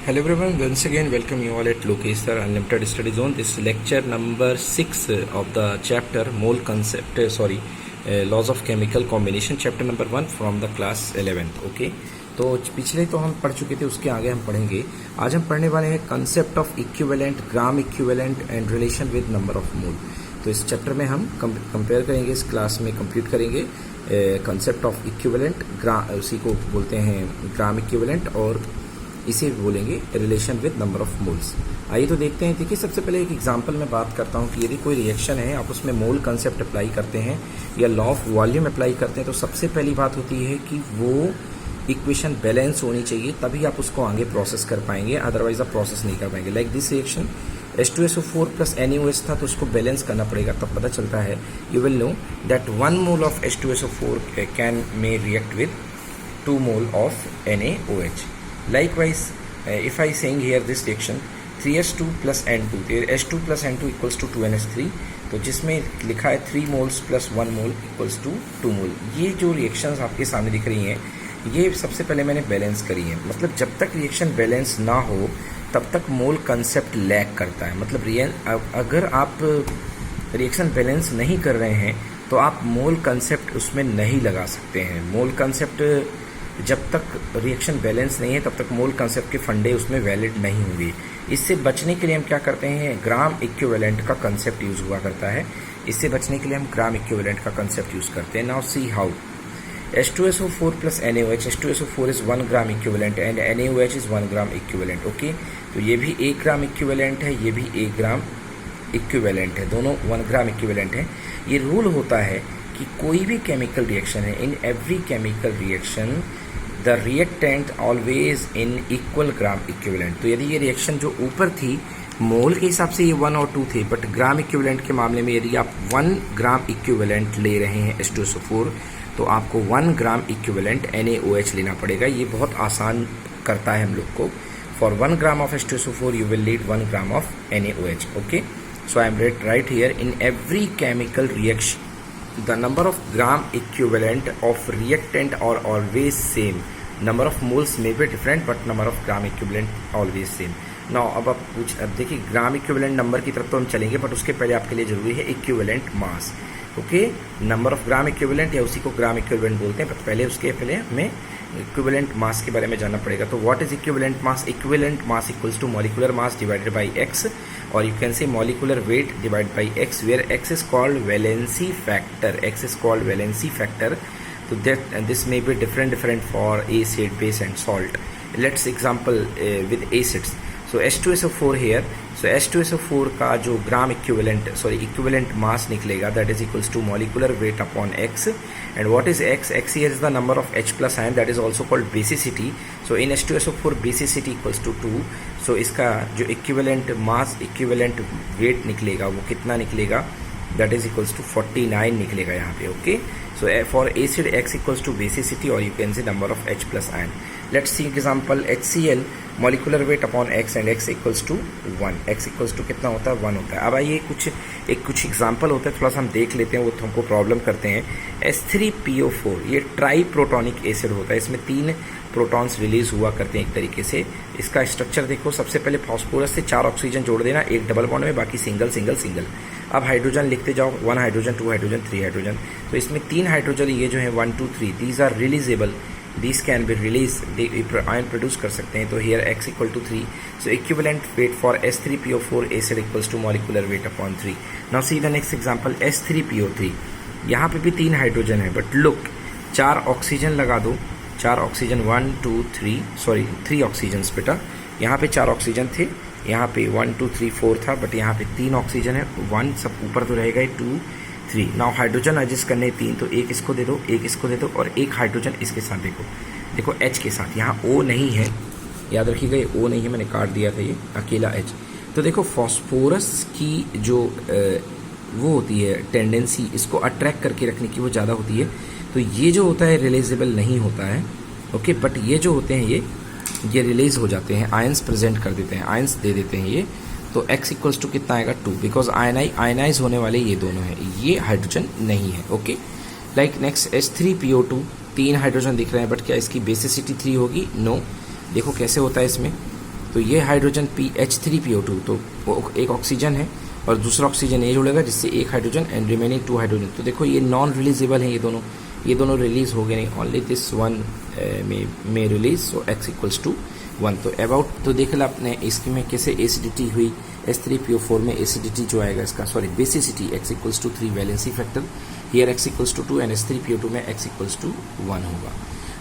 Hello everyone, once again welcome you all at Lokesh Sir Unlimited Study Zone. This is lecture number 6 of the chapter mole concept, laws of chemical combination, chapter number 1 from the class 11th. Okay, तो पिछले तो हम पढ़ चुके थे, उसके आगे हम पढ़ेंगे. आज हम पढ़ने वाले हैं concept of equivalent, gram equivalent and relation with number of मोल. तो इस चैप्टर में हम कंपेयर करेंगे, इस क्लास में कंप्लीट करेंगे कंसेप्ट ऑफ इक्विवेलेंट, उसी को बोलते हैं ग्राम इक्विवेलेंट, और इसे बोलेंगे relation with number of moles. आइए तो देखते हैं. देखिए, सबसे पहले एक एग्जांपल में बात करता हूं कि यदि कोई रिएक्शन है, आप उसमें मोल कंसेप्ट अप्लाई करते हैं या लॉ ऑफ वॉल्यूम अप्लाई करते हैं, तो सबसे पहली बात होती है कि वो इक्वेशन बैलेंस होनी चाहिए, तभी आप उसको आगे प्रोसेस कर पाएंगे, अदरवाइज आप प्रोसेस नहीं कर पाएंगे. Like this reaction H2SO4 plus NaOH था, तो उसको बैलेंस करना पड़ेगा, तब पता चलता है. You will know that 1 mole of H2SO4 can may react with 2 mole of NaOH. Likewise, if I saying here this reaction 3H2 plus N2, H2 plus N2 equals to 2NH3, तो जिसमें लिखा है 3 moles plus 1 mole equals to 2 mole. ये जो reactions आपके सामने दिख रही हैं, ये सबसे पहले मैंने बैलेंस करी है. मतलब जब तक रिएक्शन बैलेंस ना हो तब तक मोल कंसेप्ट लैग करता है. मतलब अगर आप रिएक्शन बैलेंस नहीं कर रहे हैं तो आप मोल कंसेप्ट उसमें नहीं लगा सकते हैं. मोल कंसेप्ट जब तक रिएक्शन बैलेंस नहीं है तब तक मोल कंसेप्ट के फंडे उसमें वैलिड नहीं होंगे. इससे बचने के लिए हम क्या करते हैं, ग्राम इक्विवेलेंट का कंसेप्ट यूज हुआ करता है. इससे बचने के लिए हम ग्राम इक्विवेलेंट का कंसेप्ट यूज करते हैं. Now see how. H2SO4 plus NaOH, H2SO4 is 1 gram equivalent and NaOH is 1 gram equivalent. Okay, तो ये भी 1 ग्राम इक्विवेलेंट है, ये भी 1 ग्राम इक्विवेलेंट है, दोनों 1 ग्राम इक्विवेलेंट है. ये रूल होता है कि कोई भी केमिकल रिएक्शन है, in every chemical reaction the reactant always in equal gram equivalent. तो यदि ये रिएक्शन जो ऊपर थी मोल के हिसाब से ये 1 और 2 थे, बट ग्राम इक्विवेलेंट के मामले में यदि आप 1 ग्राम इक्विवेलेंट ले रहे हैं H2SO4, तो आपको 1 ग्राम इक्विवेलेंट NaOH लेना पड़ेगा. ये बहुत आसान करता है हम लोग को. For 1 gram of H2SO4 you will need 1 gram of NaOH. Okay, so I am right here in every chemical reaction the number of gram equivalent of reactant are always same. Number of moles may be different but number of gram equivalent always same. Now अब देखिए gram equivalent number की तरफ तो हम चलेंगे, but उसके पहले आपके लिए जरूरी है equivalent mass. Okay, number of gram equivalent या उसी को ग्राम इक्विवेलेंट बोलते हैं, बट पहले उसके पहले हमें इक्विवेलेंट मास के बारे में जानना पड़ेगा. तो what is equivalent mass? Equivalent mass equals to molecular mass divided by x, or you can say molecular weight divided by x, where x is called valency factor. X is called valency factor. So that and this may be different for acid, base and salt. Let's example with acids. So H2SO4 here. So H2SO4 का जो gram equivalent mass निकलेगा, that is equals to molecular weight upon x. And what is x? X here is the number of H plus ion, that is also called basicity. So in H2SO4 basicity equals to 2. So इसका जो equivalent mass, equivalent weight निकलेगा, वो कितना निकलेगा? That is equals to 49 निकलेगा यहाँ पे. Okay, so for acid x equals to basicity, or you can say number of H plus ion. Let's see example HCl, molecular weight upon x and x equals to 1. x equals to कितना होता है? 1 होता है. अब आइए कुछ example होता है, थोड़ा सा हम देख लेते हैं, वो तो हमको प्रॉब्लम करते हैं. H3PO4 ये ट्राई प्रोटोनिक एसिड होता है, इसमें 3 प्रोटॉन्स रिलीज हुआ करते हैं एक तरीके से. इसका स्ट्रक्चर देखो, सबसे पहले फॉस्फोरस से 4 ऑक्सीजन जोड़ देना, एक डबल बॉन्ड में, बाकी सिंगल सिंगल सिंगल. अब हाइड्रोजन लिखते जाओ, 1 हाइड्रोजन, 2 हाइड्रोजन, 3 हाइड्रोजन. तो इसमें 3 हाइड्रोजन ये जो है 1 2 3 these are releasable, these can be released, ion produce कर सकते हैं. तो here x equal to 3. so equivalent weight for H3PO4 acid equals to molecular weight upon 3. now see the next example H3PO3. यहाँ पे भी 3 हाइड्रोजन है, but look 4 oxygen लगा दो, 4 ऑक्सीजन 1 2 3 सॉरी 3 ऑक्सीजन बेटा. यहाँ पे 4 ऑक्सीजन थे, यहाँ पे 1 2 3 4 था, बट यहाँ पे 3 ऑक्सीजन है. 1 सब ऊपर तो रहेगा, 2 3. नाउ हाइड्रोजन एडजस्ट करने 3, तो एक इसको दे दो, एक इसको दे दो, और एक हाइड्रोजन इसके साथ. देखो H के साथ, यहाँ O नहीं है, याद रखिएगा ये O नहीं है, मैंने काट दिया था ये अकेला H. तो देखो फॉस्फोरस की जो वो होती है टेंडेंसी इसको अट्रैक्ट करके रखने की, वो ज़्यादा होती है. तो ये जो होता है रिलीजेबल नहीं होता है. ओके, बट ये जो होते हैं ये रिलीज हो जाते हैं, आयंस प्रेजेंट कर देते हैं, आयंस दे देते हैं ये. तो x इक्वल्स टू कितना आएगा? 2, बिकॉज आयनाइज होने वाले ये दोनों हैं, ये हाइड्रोजन नहीं है. Okay, like next H3PO2, 3 hydrogen दिख रहे हैं, बट क्या इसकी बेसिसिटी 3 होगी? नो. देखो कैसे होता है इसमें, तो ये हाइड्रोजन H3PO2, तो एक ऑक्सीजन है और दूसरा ऑक्सीजन ये जुड़ेगा जिससे एक हाइड्रोजन एंड रिमेनिंग 2 हाइड्रोजन। तो देखो ये नॉन रिलीजेबल है, ये दोनों रिलीज हो गए नहीं, ओनली दिस वन में release, so x equals to 1। तो अबाउट तो देख ला आपने इसमें कैसे एसिडिटी हुई, H3PO4 में एसिडिटी जो आएगा इसका, sorry basicity, x equals to 3 valency factor, here x equals to 2 and H3PO2 में x इक्वल्स टू 1 होगा।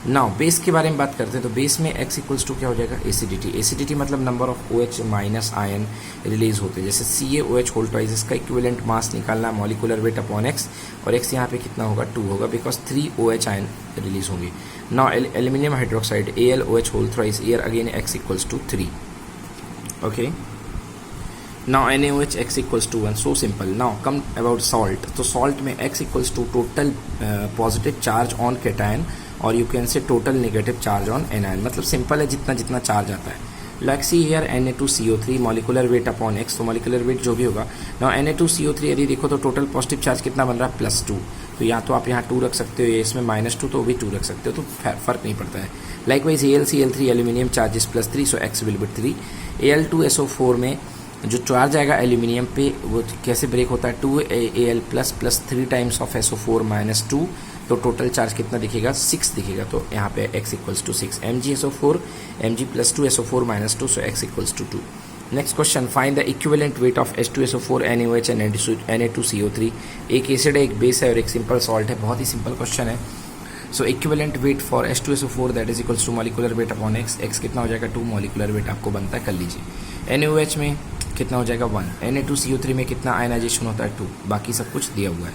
नाउ बेस के बारे में बात करते हैं, तो बेस में x इक्वल्स टू क्या हो जाएगा, एसिडिटी। एसिडिटी मतलब number of OH minus ion release होते हैं, जैसे CaOH होल ट्वाइस, इसका इक्विवेलेंट मास निकालना, मॉलिकुलर वेट अपॉन x, और x यहाँ पे कितना होगा 2 होगा, बिकॉज 3 OH आयन रिलीज होंगे। Now aluminium hydroxide AlOH whole thrice, here again x equals to 3, okay. Now NaOH x equals to 1, so simple. Now come about salt. तो salt में x equals to total positive charge on cation और you can say total negative charge on anion. मतलब simple है, जितना जितना charge आता है। Like see here Na2CO3 molecular weight upon x, तो molecular weight जो भी होगा। Now Na2CO3 यदि देखो तो टोटल पॉजिटिव चार्ज कितना बन रहा है, +2, तो या तो आप यहाँ 2 रख सकते हो, इसमें -2 तो भी 2 रख सकते हो, तो फर्क नहीं पड़ता है। Likewise AlCl3 aluminium charge is +3, so x will be 3। Al2SO4 में जो चार्ज आएगा एल्यूमिनियम पे वो कैसे ब्रेक होता है, 2Al plus 3 times of SO4 -2, तो टोटल चार्ज कितना दिखेगा, 6 दिखेगा, तो यहाँ पे x equals to 6। MgSO4 Mg + 2 SO4 -2, so x equals to 2। Next question, find the equivalent weight of H2SO4 NaOH and Na2CO3। एक एसिड है, एक बेस है और एक सिंपल सॉल्ट है, बहुत ही सिंपल क्वेश्चन है। So equivalent weight for H2SO4 that is equals to molecular weight upon x कितना हो जाएगा 2, मॉलिकुलर वेट आपको बनता है, कर लीजिए। NaOH में कितना हो जाएगा 1, Na2CO3 में कितना आयनाइजेशन होता है 2, बाकी सब कुछ दिया हुआ है।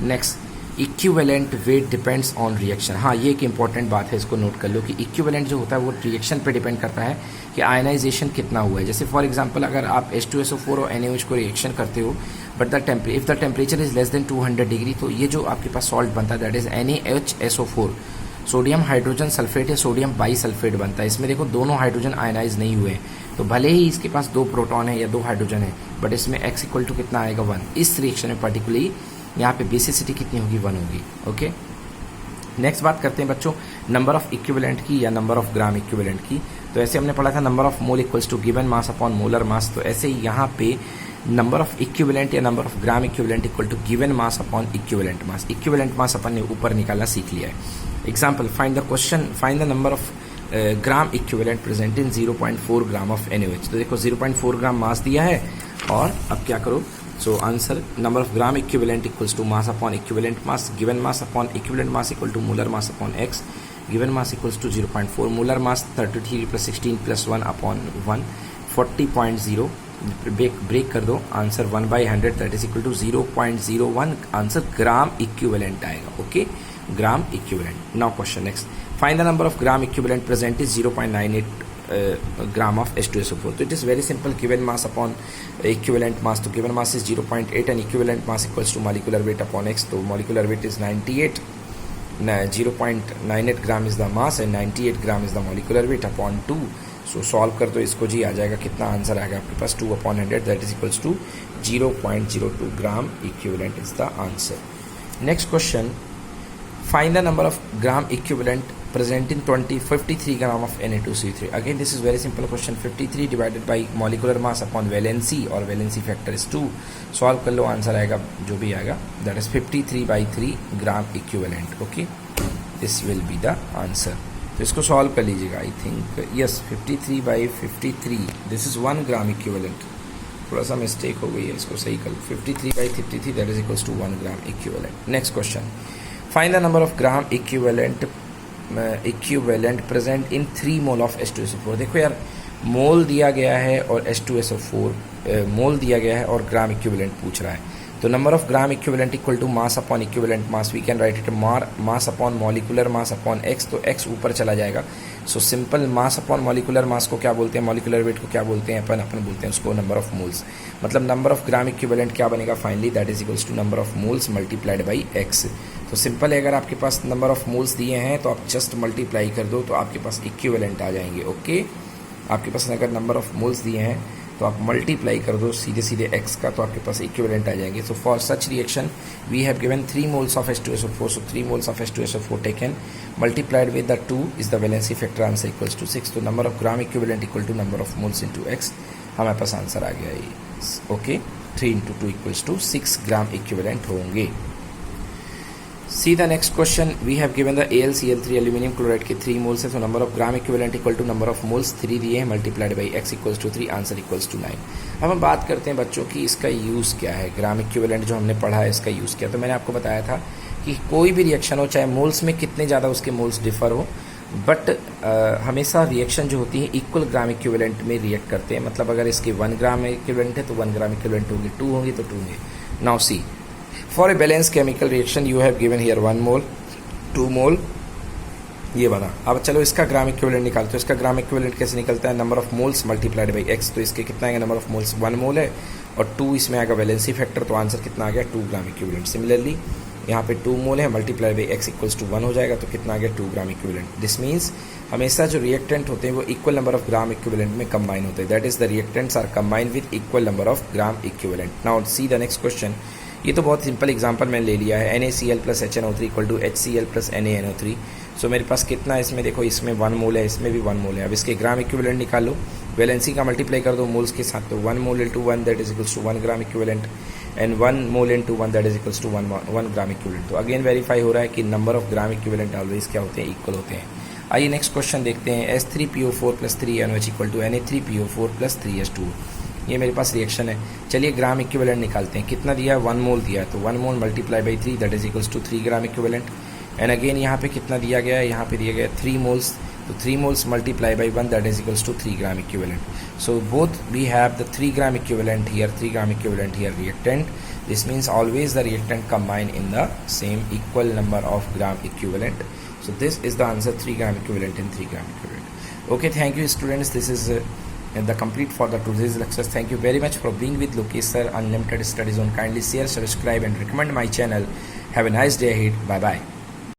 Next, equivalent weight depends on reaction. हाँ, ये एक इंपॉर्टेंट बात है, इसको नोट कर लो कि इक्विवेलेंट जो होता है वो रिएक्शन पे डिपेंड करता है कि आयनाइजेशन कितना हुआ है। जैसे फॉर एग्जांपल अगर आप H2SO4 और NaOH को रिएक्शन करते हो but if the temperature is less than 200 degree, तो ये जो आपके पास सॉल्ट बनता है that is NaHSO4, sodium hydrogen sulphate या सोडियम बाईसल्फेट बनता है। इसमें देखो दोनों हाइड्रोजन आयनाइज नहीं हुए हैं, तो भले ही इसके पास 2 प्रोटॉन है या 2 हाइड्रोजन है, बट इसमें x इक्वल टू कितना आएगा 1। इस रिएक्शन में पर्टिकुलरली यहाँ पे बेसिसिटी कितनी होगी, 1 होगी, ओके। नेक्स्ट बात करते हैं बच्चों नंबर ऑफ इक्विवेलेंट की या नंबर ऑफ ग्राम इक्विवेलेंट की। तो ऐसे हमने पढ़ा था number of mole equals to given mass upon molar mass, तो ऐसे ही यहाँ पे नंबर ऑफ इक्विवेलेंट या number of gram equivalent equal to given mass upon equivalent mass. Equivalent mass अपन ने ऊपर निकालना सीख लिया है। Example, find the number of gram equivalent present in 0.4 gram of NaOH। तो देखो 0.4 ग्राम मास दिया है और अब क्या करो, so answer number of gram equivalent equals to mass upon equivalent mass, given mass upon equivalent mass equal to molar mass upon x, given mass equals to 0.4, molar mass 33 + 16 + 1 upon 1, 40.0, break कर दो, answer 1/100 that is equal to 0.01, answer gram equivalent आएगा, okay, gram equivalent. Now question next, find the number of gram equivalent present is 0.98 gram of H2SO4. So it is very simple, given mass upon equivalent mass, तो given mass is 0.8 and equivalent mass equals to molecular weight upon x, तो molecular weight is 98, 0.98 gram is the mass and 98 gram is the molecular weight upon 2. So solve कर दो इसको जी, आ जाएगा कितना answer आएगा आपके पास 2/100 that is equals to 0.02 gram equivalent is the answer. Next question, find the number of gram equivalent present in 53 gram of Na2CO3. Again this is very simple question, 53 divided by molecular mass upon valency और valency factor is 2, solve कर लो, answer आएगा जो भी आएगा that is 53/3 gram equivalent, okay, this will be the answer. तो इसको solve कर लीजिएगा, I think yes 53/53 this is 1 gram equivalent, थोड़ा सा मिस्टेक हो गई है, इसको सही कर, 53/53 that is equals to 1 gram equivalent. Next question, find the number of gram equivalent present in 3 mole of H2SO4। देखो यार, मोल दिया गया है और H2SO4 मोल दिया गया है और ग्राम इक्विवेलेंट पूछ रहा है, तो number of gram equivalent equal to mass upon equivalent mass, we can write it mass upon molecular mass upon x, तो x ऊपर चला जाएगा, so simple mass upon molecular mass को क्या बोलते हैं, मॉलिकुलर वेट को क्या बोलते हैं, अपन बोलते हैं उसको नंबर ऑफ मोल्स, मतलब नंबर ऑफ ग्राम इक्विवेलेंट क्या बनेगा finally, that is equals to number of moles multiplied by x। तो सिंपल है, अगर आपके पास नंबर ऑफ मोल्स दिए हैं तो आप जस्ट मल्टीप्लाई कर दो तो आपके पास इक्विवेलेंट आ जाएंगे, ओके। आपके पास अगर नंबर ऑफ मोल्स दिए हैं तो आप मल्टीप्लाई कर दो सीधे सीधे x का, तो आपके पास इक्विवेलेंट आ जाएंगे. So for such reaction we have given 3 moles of H2SO4. So 3 moles of H2SO4 taken multiplied with the 2 is the valency factor. Answer equals to 6. तो number of gram equivalent equal to number of moles into x. हमारे पास answer आ गया ये. Okay, 3 into 2 equals to 6 gram equivalent होंगे. See the next question. We have given the AlCl3 aluminum chloride के 3 moles है, so number of gram equivalent equal to number of moles 3 दिए हैं, multiplied by x equals to 3, answer equals to 9. अब हम बात करते हैं बच्चों की इसका यूज़ क्या है. ग्राम इक्विवेलेंट जो हमने पढ़ा है इसका यूज़ क्या है. तो मैंने आपको बताया था कि कोई भी रिएक्शन हो, चाहे मोल्स में कितने ज़्यादा उसके मोल्स डिफर हो, बट हमेशा रिएक्शन जो होती है इक्वल ग्राम इक्विवेलेंट में रिएक्ट करते हैं. मतलब अगर इसके 1 ग्राम इक्विवेलेंट है तो 1 ग्राम इक्विवेलेंट होंगे, 2 होंगे तो 2 होंगे. Now see, for a balance chemical reaction you have given here 1 mole, 2 mole, ये बना. अब चलो इसका ग्राम इक्विवेलेंट निकालते. तो इसका ग्राम इक्विवेलेंट कैसे निकलता है? Number of moles multiplied by x. तो इसके कितना आएगा? नंबर ऑफ मोल्स 1 मोल है और 2 इसमें आएगा वैलेंसी फैक्टर, तो आंसर कितना आ गया? 2 ग्राम इक्विवेलेंट. सिमिलरली यहाँ पे 2 मोल है, multiplied by x equals to 1 हो जाएगा, तो कितना आ गया? 2 ग्राम इक्विवेलेंट. दिस मीन्स हमेशा जो रिएक्टेंट होते हैं वो equal number of gram equivalent में कंबाइन होते हैं. That is the reactants are combined with equal number of gram equivalent. Now see the next question. ये तो बहुत सिंपल एग्जांपल मैंने ले लिया है. NaCl plus HNO3 equal to HCl plus NaNO3. So मेरे पास कितना है इसमें? देखो इसमें 1 मोल है, इसमें भी 1 मोल है. अब इसके ग्राम इक्विवेलेंट निकाल लो, वैलेंसी का मल्टीप्लाई कर दो मोल्स के साथ, तो 1 mole into 1 that is equals to 1 gram equivalent and 1 mole into 1 that is equals to 1 gram equivalent. तो अगेन वेरीफाई हो रहा है कि number of gram equivalent always क्या होते हैं? इक्वल होते हैं. आइए नेक्स्ट क्वेश्चन देखते हैं. S3PO4 plus 3NOH equal to Na3PO4 plus 3H2. ये मेरे पास रिएक्शन है. चलिए ग्राम इक्विवेलेंट निकालते हैं. कितना दिया है? 1 मोल दिया है, तो 1 mole multiply by 3 that is equals to 3 gram equivalent. And again यहाँ पे कितना दिया गया है? यहाँ पे दिया गया है 3 मोल्स, तो 3 moles multiply by 1 that is equals to 3 gram equivalent. So both we have the 3 gram equivalent here, 3 gram equivalent here reactant. This means always the reactant combine in the same equal number of gram equivalent. So this is the answer, 3 gram equivalent and 3 gram equivalent. Okay, thank you students. This is the complete for the today's lectures. Thank you very much for being with Lokesh Sir Unlimited Study Zone. Kindly share, subscribe and recommend my channel. Have a nice day ahead. Bye bye.